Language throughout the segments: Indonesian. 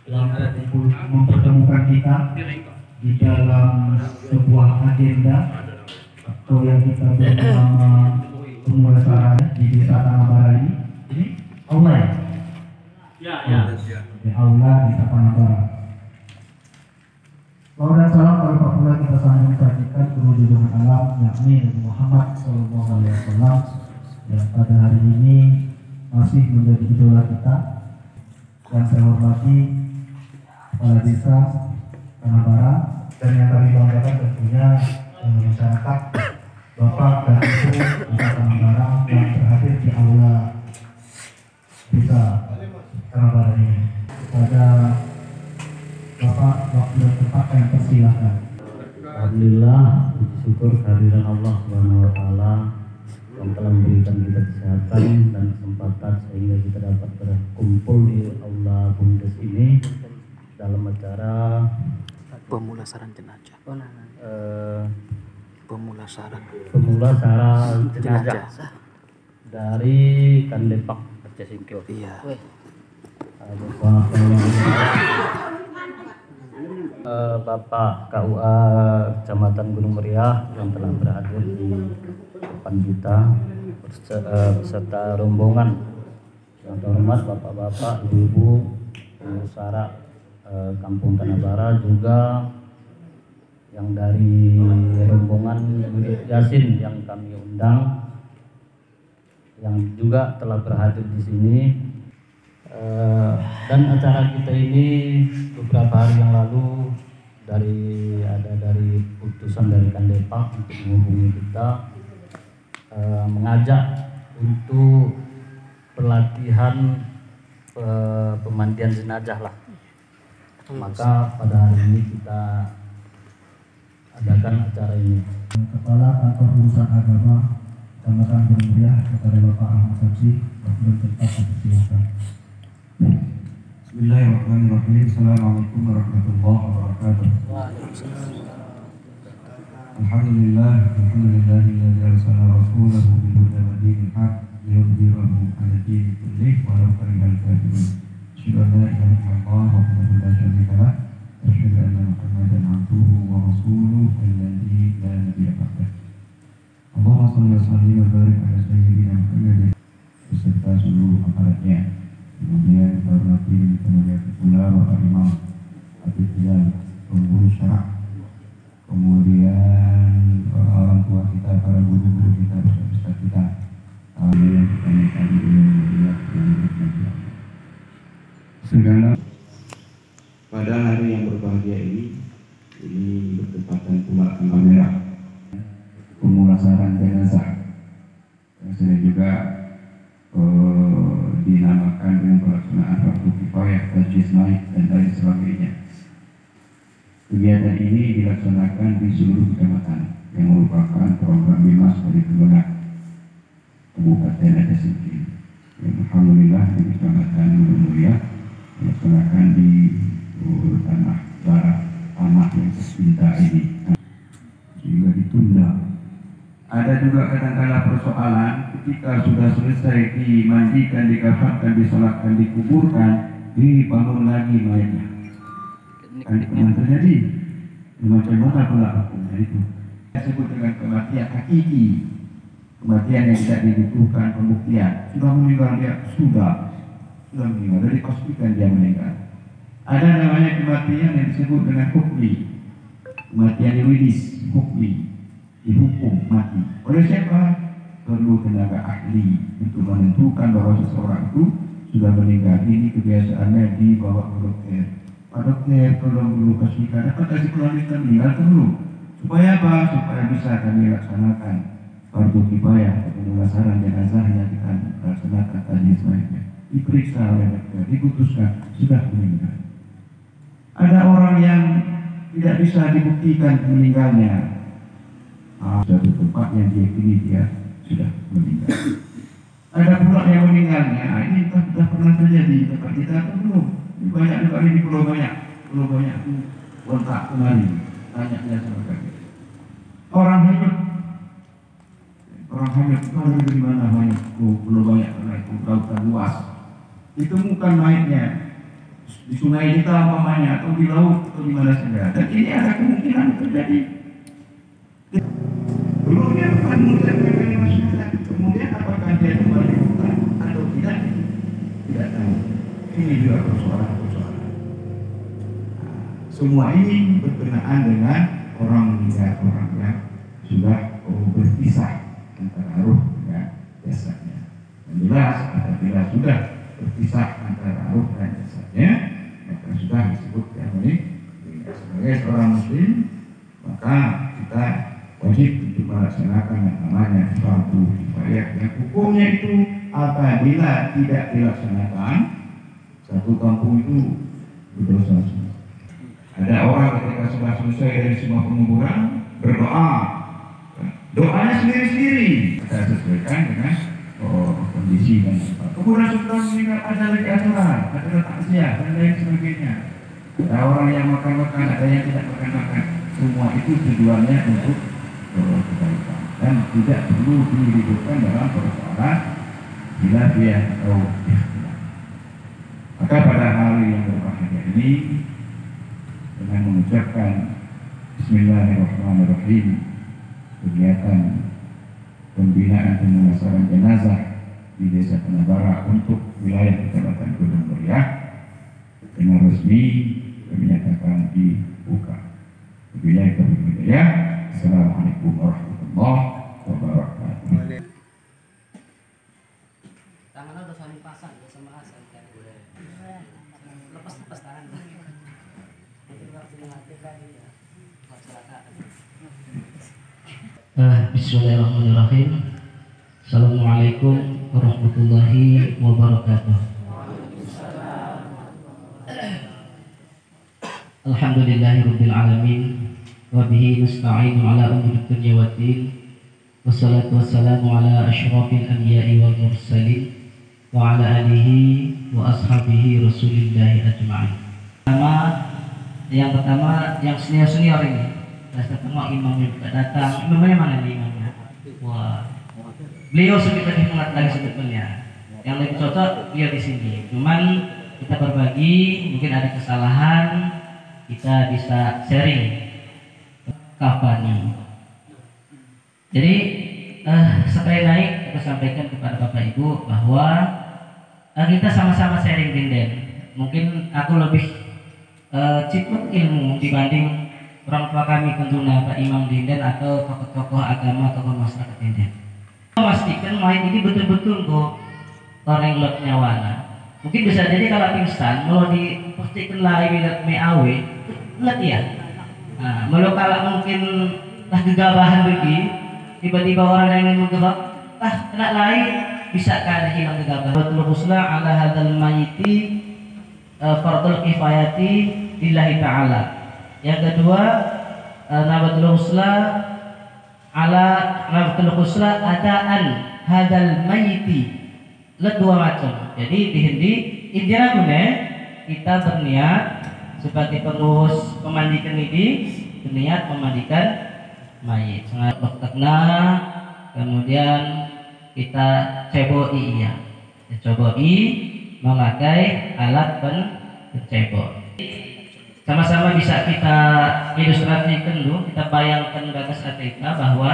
dalam mempertemukan kita di dalam sebuah agenda atau yang kita beri nama pemulasaran di Desa Tanah Bara ini aula ya? Di aula Desa Tanah Bara. Salam dan salam berlimpah pula kita sambung perhatikan guru junjungan alam yakni Nabi Muhammad SAW yang pada hari ini masih menjadi idola kita. Yang saya hormati Kepala Desa Tanah Bara dan yang kami banggakan tentunya masyarakat, Bapak dan Ibu Desa Tanah Bara yang berhadir di aula Desa Tanah Bara ini. Pada Bapak waktu dan tempat yang persilahkan. Alhamdulillah, puji syukur kehadiran Allah Subhanahu wa taala yang telah memberikan kita kesehatan dan kesempatan sehingga kita dapat berkumpul di aula Bumdes ini dalam acara pemulasaran jenazah. Pemulasaran jenazah dari Kandepak Aceh Singkil. Iya. Bapak KUA Kecamatan Gunung Meriah yang telah berhadir di depan kita beserta rombongan yang terhormat bapak-bapak, ibu-ibu, pengusaha Kampung Tanah Bara, juga yang dari rombongan Murid Yasin yang kami undang yang juga telah berhadir di sini. Dan acara kita ini beberapa hari yang lalu dari utusan dari Kandepak untuk menghubungi kita, mengajak untuk pelatihan pemandian jenazah lah. Maka pada hari ini kita adakan acara ini. Kepala Kantor Urusan Agama Kecamatan Gunung Meriah kepada Bapak Ahmad Sabzi, waktu dan tempat dipersilakan. Bismillahirrahmanirrahim. Assalamualaikum warahmatullahi wabarakatuh. Alhamdulillahilladzi arsala rasulahu bil huda wa dinil haq liyudhhirahu 'ala dini kullih walau karihal kafirun. Asyhadu an la ilaha illallah wahdahu la syarika lah wa asyhadu anna Muhammadan 'abduhu wa rasuluhu alladzi la nabiyya ba'dahu. Allahumma shalli wa sallim wa barik 'ala sayyidina Muhammad beserta seluruh aparatnya. Kemudian hormati kemudian pula Bapak Imam Habib Bilal, pengurus syarak, kemudian orang tua kita, para guru-guru kita, ustaz kita, yang kita nikmati dengan segala pada hari yang berbahagia ini bertepatan pula tanggal merah pemulasaran jenazah yang sudah juga dinamakan dengan pelaksanaan fardu kifayah, tajhiz naik dan lain sebagainya. Kegiatan ini dilaksanakan di seluruh kecamatan yang merupakan program BIMAS dari Kemenag Kabupaten Aceh Singkil. Alhamdulillah di Kecamatan Gunung Muria dilaksanakan di Tanah Bara, tanah yang tercinta ini sehingga ditunda. Ada juga kadang-kala persoalan ketika sudah selesai dimandikan, dikafankan, disolatkan, dikuburkan, dibangun lagi mayatnya. Kan pernah terjadi. Macam mana pula hukumnya itu? Saya sebut dengan kematian hakiki, kematian yang tidak dibutuhkan pembuktian. Sudah meninggal dia, sudah meninggal, dari dipastikan dia meninggal. Ada namanya kematian yang disebut dengan hukmi, kematian yuridis, hukmi, dihukum mati. Oleh siapa? Perlu tenaga ahli untuk menentukan bahwa seseorang itu sudah meninggal. Ini kebiasaannya dibawa ke dokter. Pak dokter, tolong dulu pastikan apa kasih kelanjutan meninggal dulu. Supaya apa? Supaya bisa kami laksanakan fardu kifayah atau pemulasaran jenazah yang akan laksanakan tajhiz mayatnya. Diperiksa oleh dokter, diputuskan sudah meninggal. Ada orang yang tidak bisa dibuktikan meninggalnya. Suatu tempat yang diyakini dia sudah meninggal. Ada pula yang meninggalnya, ini sudah pernah terjadi tempat kita atau belum? Banyak juga ini pulau banyak itu kontak kembali, tanya sama kami. Orang hanyut kalau dari mana hanyut? Pulau banyak karena itu lautan luas. Ditemukan mayatnya di sungai kita umpamanya, atau di laut, atau di mana saja. Dan ini ada kemungkinan terjadi. Dulu dia akan mengucapkan kalimat syahadat, kemudian apakah dia kembali bukan atau tidak, tidak tahu. Ini juga persoalan-persoalan. Semua ini berkenaan dengan orang yang sudah berpisah antara ruh dengan jasadnya. Dan jelas apabila sudah berpisah antara ruh dan jasadnya, maka sudah disebut ini sebagai seorang muslim, maka kita wajib untuk melaksanakan yang namanya fardu kifayah. Yang hukumnya itu apabila tidak dilaksanakan, satu kampung itu berdosa semua. Ada orang ketika sudah selesai dari semua penguburan berdoa, doanya sendiri-sendiri. Kita sesuaikan dengan kondisi dan tempat. Kemudian setelah meninggal ada lagi aturan, ada takziah dan lain sebagainya. Ada orang yang makan-makan, ada yang tidak makan-makan. Semua itu tujuannya untuk kebaikan dan tidak perlu diributkan dalam persoalan bila dia atau ikhtilaf. Maka pada hari yang berbahagia ini, dengan mengucapkan Bismillahirrahmanirrahim, kegiatan pembinaan pemulasaran jenazah di Desa Penabara untuk wilayah Kecamatan Gunung Muria dengan resmi kami nyatakan dibuka. Wabillahi taufiq wal hidayah. Assalamualaikum warahmatullahi wabarakatuh. Tangannya udah saling pasang, udah sama asal kan. Lepas tangan. Bismillahirrahmanirrahim. Assalamualaikum warahmatullahi wabarakatuh. Alhamdulillahirabbil alamin wa bihi nasta'inu ala umuri dunya waddin. Wassalatu wassalamu ala asyrafil anbiya'i wal mursalin wa ala alihi wa ashabihi rasulillahi ajma'in. Yang pertama yang senior ini. Saya tengok imam yang datang. Imamnya mana nih imamnya? Wah, beliau sedikit lebih mengat lagi sebetulnya. Yang lebih cocok beliau di sini. Cuman kita berbagi, mungkin ada kesalahan, kita bisa sharing kafannya. Jadi sekali naik kita sampaikan kepada Bapak Ibu bahwa kita sama-sama sharing Dinden. Mungkin aku lebih ciput ilmu dibanding orang tua kami tentunya Pak Imam Dinden atau tokoh-tokoh agama, tokoh masyarakat Dinden. Memastikan mayat ini betul-betul kok orang lot nyawana. Mungkin bisa jadi kalau pingsan, mau dipastikan lagi milat meawe, let ya. Nah, kalau mungkin lah gegabahan begini, tiba-tiba orang yang ingin menggebak, kena lain bisa kan hilang gegabahan. Betul husna ala hadal mayiti fardul kifayati lillahi ta'ala. Yang kedua, nabatul husna adaan hadal mayiti. Dua macam. Jadi intinya gune kita berniat sebagai pengurus pemandikan ini berniat memandikan mayit. Sangat bertekna, kemudian kita ceboi ya. Ceboi memakai alat pencebok. Sama-sama bisa kita ilustrasikan dulu, kita bayangkan bagas kita bahwa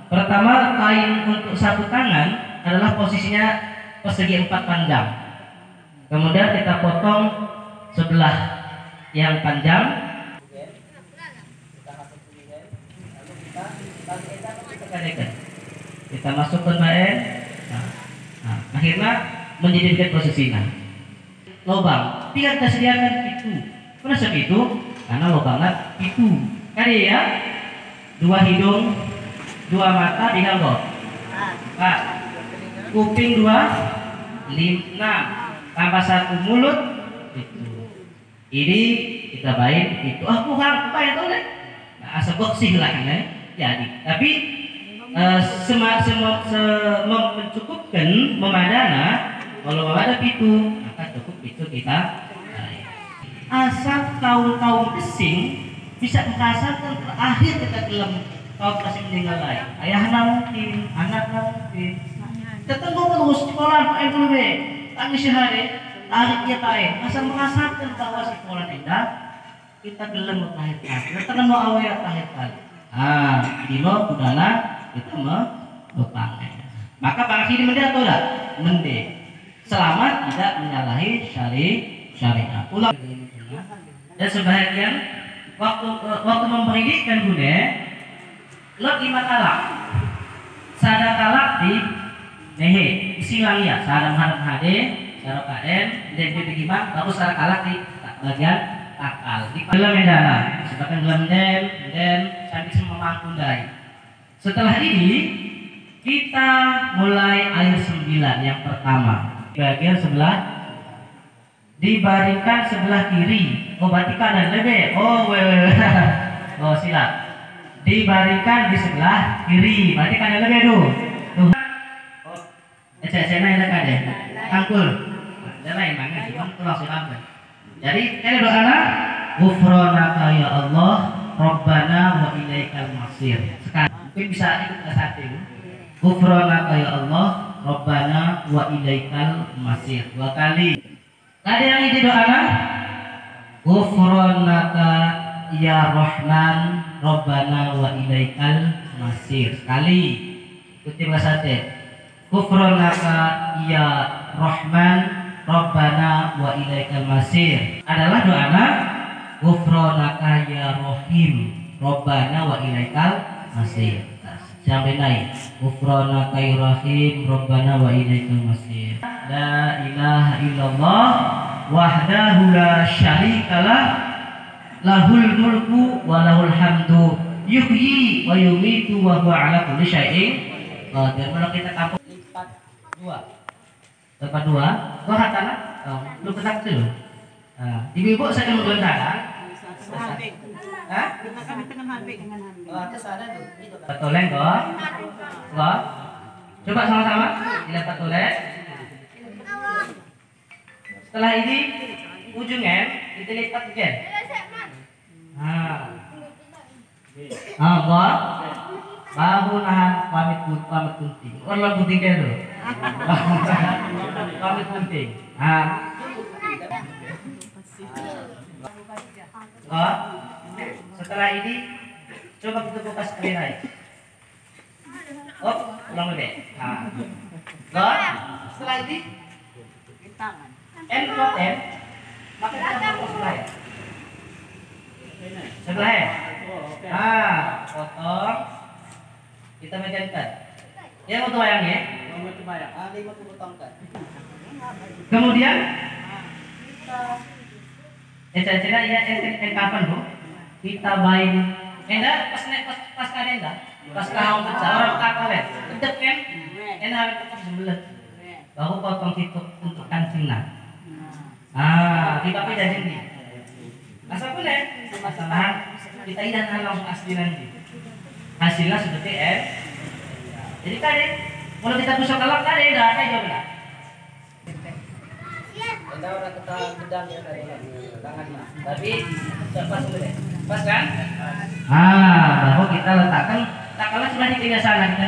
pertama kain untuk satu tangan adalah posisinya persegi 4 panjang. Kemudian kita potong sebelah yang panjang. Kita masukkan baen. Akhirnya menjadi posisinya. Lubang. Tidak kita sediakan itu. Kenapa itu? Karena lubangnya itu. Kali ya. 2 hidung, 2 mata dihanggok. Kuping 2, 5, tambah 1 mulut itu. Ini kita baik itu. Bukan baik tuh deh. Nah, asal sih lah kan. Jadi, tapi mencukupkan memadana. Kalau ada itu, maka cukup itu kita. Asal kaum kesing bisa merasakan terakhir kita dalam kaum kasih meninggal lain. Ayahnya mungkin, anaknya mungkin. Ketemu terus sekolah Pak Ibu tangis sehari tarik dia tarik, masa merasakan bahwa si polan indah kita gelem tahir kali, kita mau awet tahir kali. Dino kudana kita berpakai. Maka para sini mende atau tidak? Mende. Selama tidak menyalahi syariat. Ulang. Dan sebahagian waktu mempredikkan bune, lot 5 talak. Sada talak di nehe, silang ya, sada harap hade, sada kaen, dan bagaimana baru sada talak di bagian akal. Di dalam mendana, sebagian dalam dan sampai semua mangkundai. Setelah ini kita mulai ayat 9 yang pertama. Bagian sebelah dibaringkan sebelah kiri. Oh berarti kanan lebih. Oh oh silap. Dibaringkan di sebelah kiri. Berarti kanan lebih tuh. Tuh. Oh, cek-ceknya yang dekat deh. Tangkul. Ada lain banget. Itu langsung apa? Jadi ini doa Ghufranaka ya Allah, Rabbana wa ilaikal masir. Sekarang mungkin bisa ikut ke satu. Ghufranaka ya Allah, Rabbana wa ilaikal masir. 2 kali. Tadi yang ini doa Ghufranaka ya Rahman, Rabbana wa ilaikal masir. Sekali. Ikuti bahasa Ghufranaka ya Rahman, Rabbana wa ilaikal masir. Adalah doa Ghufranaka ya Rahim, Rabbana wa ilaikal masir. Sampai naik Ghufranaka ya Rahim, Rabbana wa ilaikal masir. La ilaha illallah wahdahu la syarikalah, lahul mulku wa lahul hamdu, yuhyi wa yumitu wa huwa ala kulli syai'in qadir. Kalau kita kampung lipat 2. Lepas 2, gua hatana, lu petak dulu. Ibu-ibu saya mau belanda. Hah? Oh, atas ada tuh. Patoleng kok. Kok. Coba sama-sama dilihat patoleng. Setelah ini ujungnya kita lipat again. Allah bahu nahan pamit kunting. Orang kunting kan tuh. Pamit kunting. Setelah ini coba kita buka sekali lagi. Ulang lebih. Setelah ini N plot N, maka kita potong sebelah ya. Sebelah ya. Potong. Kita mejankan. Yang mau bayangnya? Mau bayang. Ini mau potongkan. Kemudian cara ya kapan bu? Kita main. Enggak pas kalian enggak? Pas kau orang kakak kedep kan? Enak tetap sebelah. Baru potong titik untuk kancingnya. Kita pindah jadi. Masa pun masalah kita tidak langsung asli nanti. Hasilnya seperti F. Jadi kalian kalau kita pusat kalak kalian enggak ada jawabnya. Kita orang kita gedang ya tangan. Tapi pas dulu pas kan? Baru kita letakkan. Tak kalah sudah di sana kita